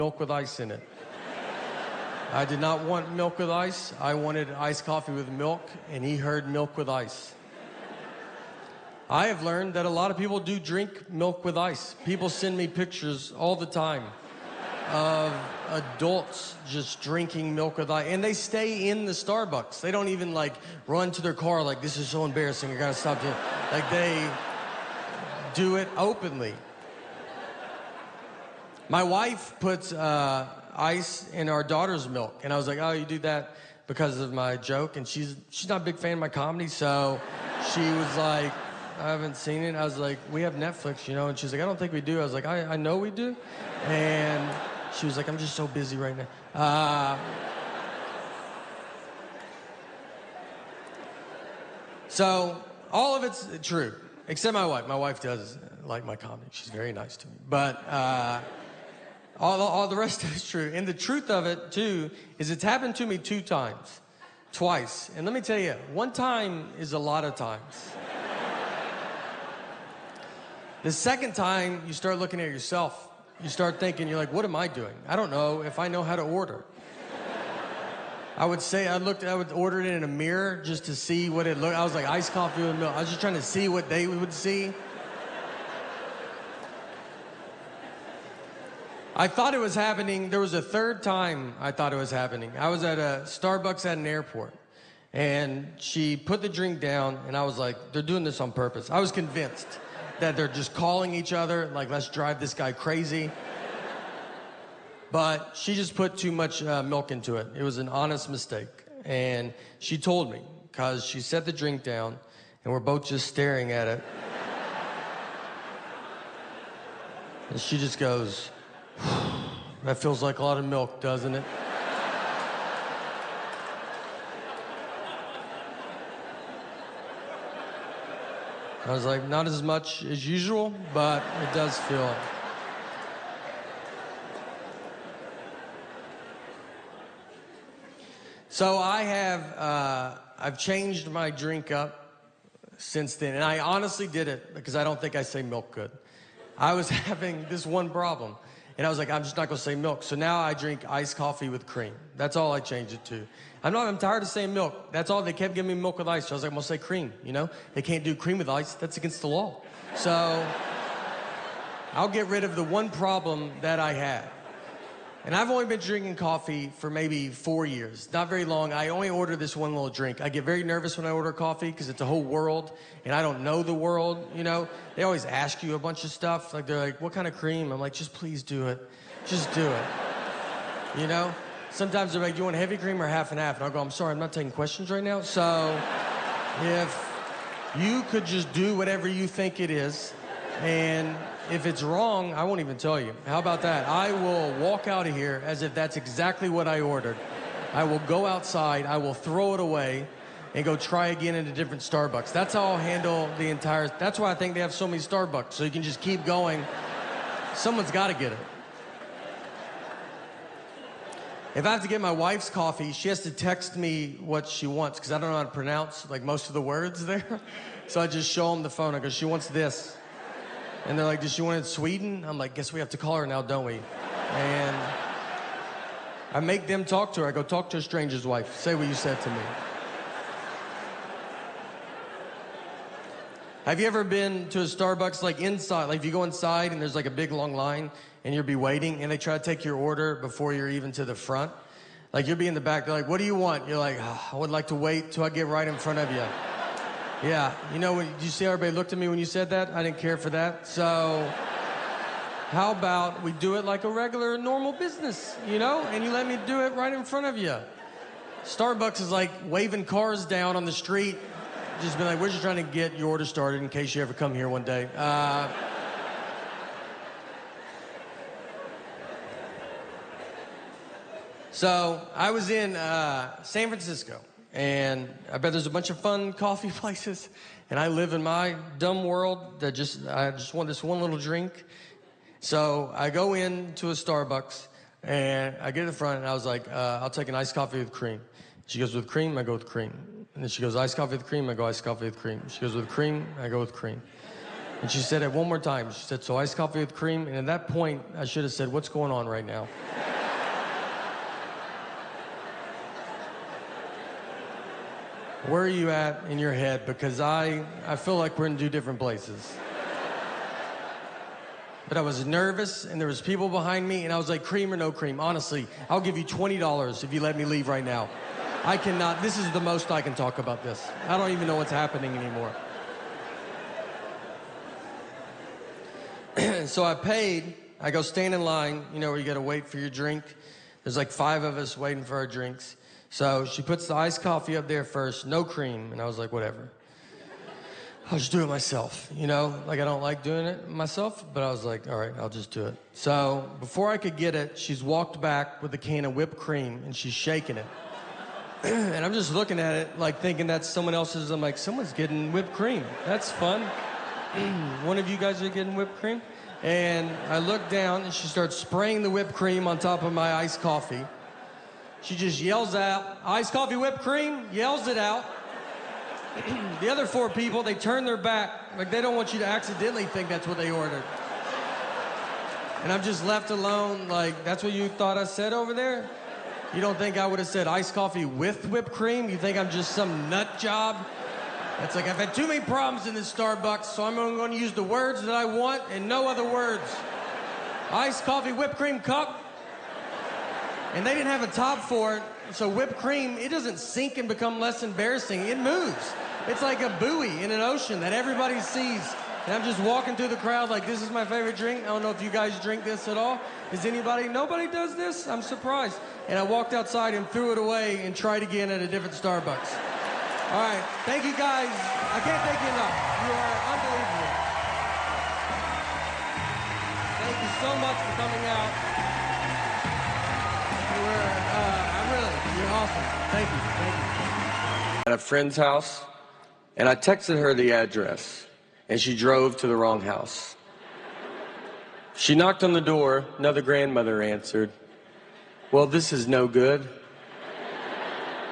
milk with ice in it. I did not want milk with ice. I wanted iced coffee with milk, and he heard milk with ice. I have learned that a lot of people do drink milk with ice. People send me pictures all the time of adults just drinking milk with ice, and they stay in the Starbucks. They don't even like run to their car like, this is so embarrassing, I gotta stop doing it. Like, they do it openly. My wife puts ice in our daughter's milk, and I was like, oh, you do that because of my joke? And she's not a big fan of my comedy, so she was like, I haven't seen it. I was like, we have Netflix, you know? And she's like, I don't think we do. I was like, I know we do. And she was like, I'm just so busy right now. So all of it's true, except my wife. My wife does like my comedy. She's very nice to me. But all the rest of it's true. And the truth of it, too, is it's happened to me twice. And let me tell you, one time is a lot of times. The second time, you start looking at yourself. You start thinking, you're like, what am I doing? I don't know if I know how to order. I would order it in a mirror just to see what it looked. I was like, iced coffee with milk. I was just trying to see what they would see. I thought it was happening. There was a third time I thought it was happening. I was at a Starbucks at an airport, and she put the drink down, and I was like, they're doing this on purpose. I was convinced that they're just calling each other, like, let's drive this guy crazy. But she just put too much milk into it. It was an honest mistake. And she told me, because she set the drink down, and we're both just staring at it. And she just goes, that feels like a lot of milk, doesn't it? I was like, not as much as usual, but it does feel. So I've changed my drink up since then, and I honestly did it because I don't think I say milk good. I was having this one problem, and I was like, I'm just not gonna say milk. So now I drink iced coffee with cream. That's all I changed it to. I'm tired of saying milk. That's all. They kept giving me milk with ice. So I was like, I'm gonna say cream, you know? They can't do cream with ice. That's against the law. So I'll get rid of the one problem that I had. And I've only been drinking coffee for maybe 4 years. Not very long. I only order this one little drink. I get very nervous when I order coffee because it's a whole world, and I don't know the world, you know? They always ask you a bunch of stuff. Like, they're like, what kind of cream? I'm like, just please do it. Just do it. You know? Sometimes they're like, do you want heavy cream or half and half? And I'll go, I'm sorry, I'm not taking questions right now. So if you could just do whatever you think it is, and if it's wrong, I won't even tell you. How about that? I will walk out of here as if that's exactly what I ordered. I will go outside, I will throw it away, and go try again at a different Starbucks. That's how I'll handle the entire. That's why I think they have so many Starbucks, so you can just keep going. Someone's got to get it. If I have to get my wife's coffee, she has to text me what she wants, because I don't know how to pronounce like most of the words there. So I just show them the phone. I go, she wants this. And they're like, does she want it in Sweden? I'm like, guess we have to call her now, don't we? And I make them talk to her. I go, talk to a stranger's wife. Say what you said to me. Have you ever been to a Starbucks, like inside, like if you go inside and there's like a big long line and you'll be waiting and they try to take your order before you're even to the front? Like you'll be in the back, they're like, what do you want? You're like, oh, I would like to wait till I get right in front of you. Yeah, you know, did you see how everybody looked at me when you said that? I didn't care for that. So how about we do it like a regular, normal business, you know? And you let me do it right in front of you. Starbucks is like waving cars down on the street. Just be like, we're just trying to get your order started in case you ever come here one day. So I was in San Francisco. And I bet there's a bunch of fun coffee places. And I live in my dumb world that I just want this one little drink. So I go into a Starbucks and I get to the front and I was like, I'll take an iced coffee with cream. She goes, with cream? I go with cream. And then she goes, iced coffee with cream? I go, iced coffee with cream. She goes, with cream? I go with cream. And she said it one more time. She said, so iced coffee with cream? And at that point, I should have said, what's going on right now? Where are you at in your head? Because I feel like we're in two different places. But I was nervous, and there was people behind me, and I was like, cream or no cream? Honestly, I'll give you $20 if you let me leave right now. I cannot, this is the most I can talk about this. I don't even know what's happening anymore. So I paid, I go stand in line, you know, where you gotta wait for your drink. There's like 5 of us waiting for our drinks. So she puts the iced coffee up there first, no cream, and I was like, whatever. I'll just do it myself, you know? Like, I don't like doing it myself, but I was like, all right, I'll just do it. So before I could get it, she's walked back with a can of whipped cream, and she's shaking it. And I'm just looking at it, like, thinking that's someone else's. I'm like, someone's getting whipped cream. That's fun. One of you guys are getting whipped cream? And I look down, and she starts spraying the whipped cream on top of my iced coffee. She just yells out, iced coffee whipped cream, yells it out. The other 4 people, they turn their back, like they don't want you to accidentally think that's what they ordered. And I'm just left alone, like, that's what you thought I said over there? You don't think I would have said iced coffee with whipped cream? You think I'm just some nut job? It's like, I've had too many problems in this Starbucks, so I'm only going to use the words that I want and no other words. Iced coffee whipped cream cup. And they didn't have a top for it, so whipped cream, it doesn't sink and become less embarrassing. It moves. It's like a buoy in an ocean that everybody sees. And I'm just walking through the crowd like, this is my favorite drink. I don't know if you guys drink this at all. Is anybody, nobody does this? I'm surprised. And I walked outside and threw it away and tried again at a different Starbucks. All right, thank you guys. I can't thank you enough. You are unbelievable. Thank you so much for coming out. You're awesome. Thank you. At a friend's house, and I texted her the address, and she drove to the wrong house. She knocked on the door, another grandmother answered. Well, this is no good.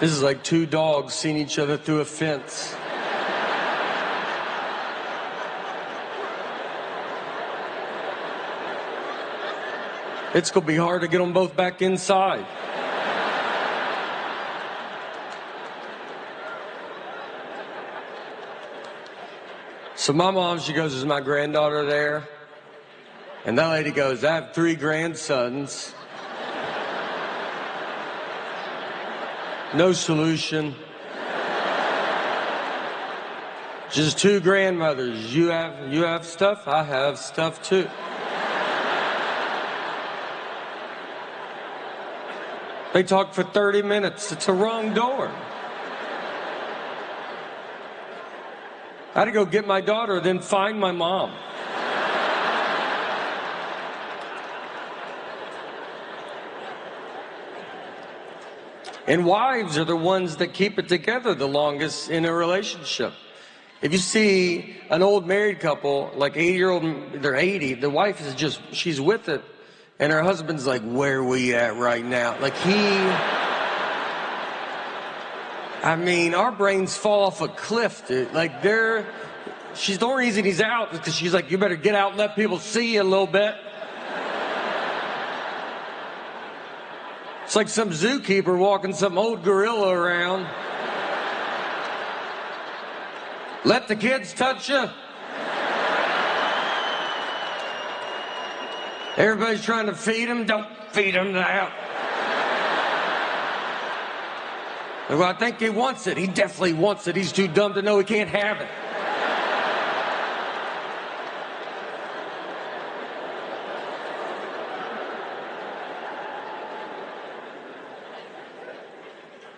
This is like 2 dogs seeing each other through a fence. It's gonna be hard to get them both back inside. So my mom, she goes, is my granddaughter there? And that lady goes, I have 3 grandsons. No solution. Just 2 grandmothers. You have stuff, I have stuff too. They talked for 30 minutes. It's the wrong door. I had to go get my daughter, then find my mom. And wives are the ones that keep it together the longest in a relationship. If you see an old married couple, like 80-year-old, they're 80, the wife is just, she's with it. And her husband's like, where are we at right now? Like I mean, our brains fall off a cliff, dude. Like she's the only reason he's out is because she's like, you better get out and let people see you a little bit. It's like some zookeeper walking some old gorilla around. Let the kids touch you. Everybody's trying to feed him. Don't feed him that. Well, I think he wants it. He definitely wants it. He's too dumb to know he can't have it.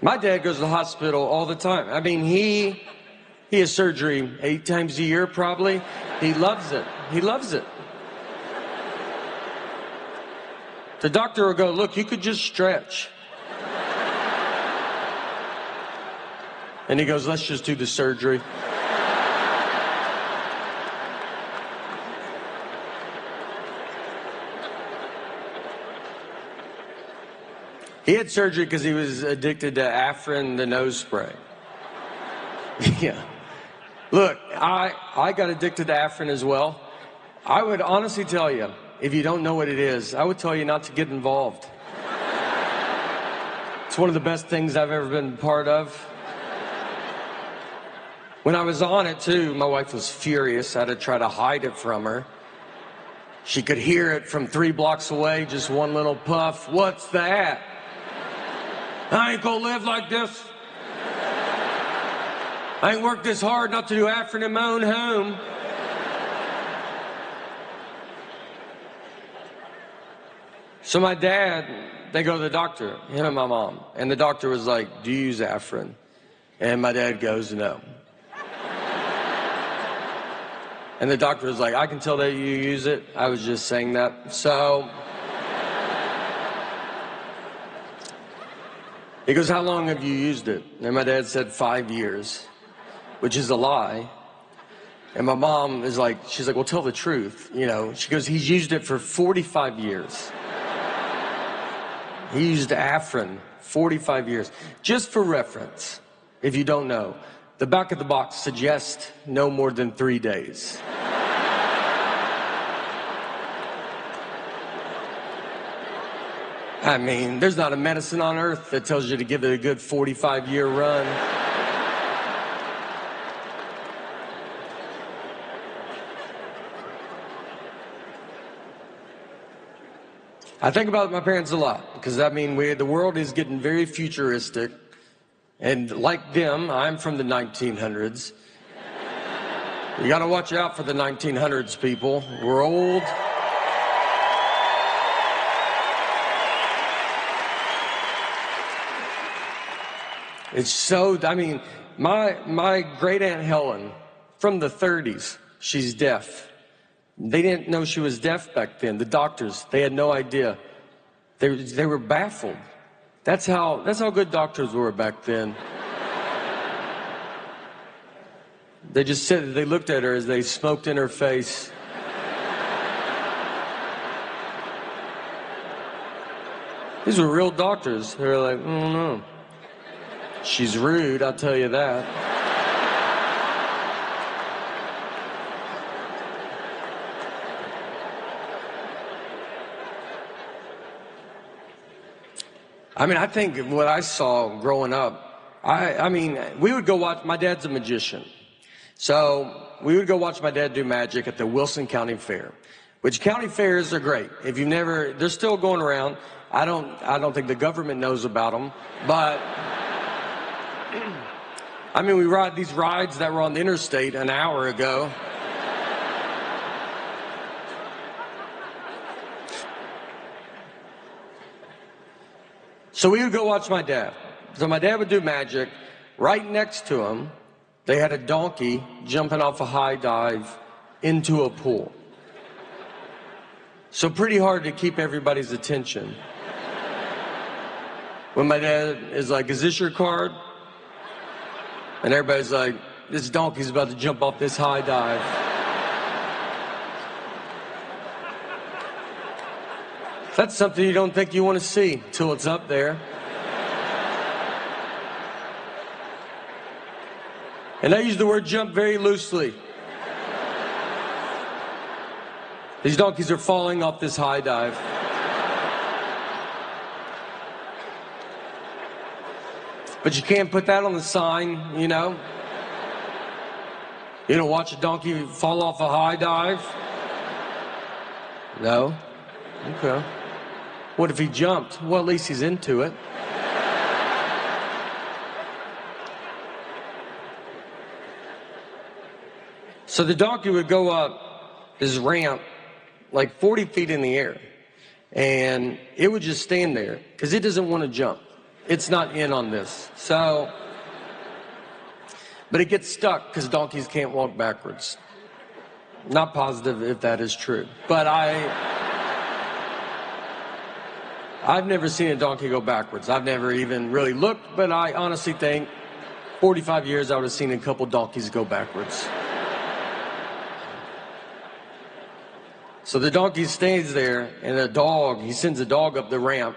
My dad goes to the hospital all the time. I mean, he has surgery 8 times a year, probably. He loves it. He loves it. The doctor will go, look, you could just stretch. And he goes, let's just do the surgery. He had surgery because he was addicted to Afrin, the nose spray. Yeah. Look, I got addicted to Afrin as well. I would honestly tell you, if you don't know what it is, I would tell you not to get involved. It's one of the best things I've ever been part of. When I was on it too, my wife was furious. I had to try to hide it from her. She could hear it from 3 blocks away, just one little puff. What's that? I ain't gonna live like this. I ain't worked this hard not to do Afrin in my own home. So my dad, they go to the doctor, him and my mom. And the doctor was like, do you use Afrin? And my dad goes, no. And the doctor was like, I can tell that you use it. I was just saying that. So he goes, how long have you used it? And my dad said 5 years, which is a lie. And my mom is like, she's like, well, tell the truth. You know, she goes, he's used it for 45 years. He used Afrin 45 years. Just for reference, if you don't know, the back of the box suggests no more than 3 days. I mean, there's not a medicine on earth that tells you to give it a good 45-year run. I think about my parents a lot because, I mean, the world is getting very futuristic. And like them, I'm from the 1900s. You got to watch out for the 1900s, people. We're old. It's so, I mean, my great Aunt Helen from the 30s, she's deaf. They didn't know she was deaf back then. The doctors, they had no idea. They were baffled. That's how good doctors were back then. They just said, they looked at her as they smoked in her face. These were real doctors. They were like, no. She's rude, I'll tell you that. I mean, I think what I saw growing up, I mean, we would go watch, my dad's a magician. So we would go watch my dad do magic at the Wilson County Fair, which county fairs are great. If you've never, they're still going around. I don't think the government knows about them, but I mean, we ride these rides that were on the interstate an hour ago. So we would go watch my dad. So my dad would do magic. Right next to him, they had a donkey jumping off a high dive into a pool. So pretty hard to keep everybody's attention. When my dad is like, is this your card? And everybody's like, this donkey's about to jump off this high dive. That's something you don't think you want to see till it's up there. And I use the word jump very loosely. These donkeys are falling off this high dive. But you can't put that on the sign, you know? You don't watch a donkey fall off a high dive? No? Okay. What if he jumped? Well, at least he's into it. So the donkey would go up this ramp like 40 feet in the air, and it would just stand there because it doesn't want to jump. It's not in on this. So, but it gets stuck because donkeys can't walk backwards. Not positive if that is true, but I've never seen a donkey go backwards. I've never even really looked, but I honestly think 45 years I would have seen a couple donkeys go backwards. So the donkey stays there, and he sends a dog up the ramp,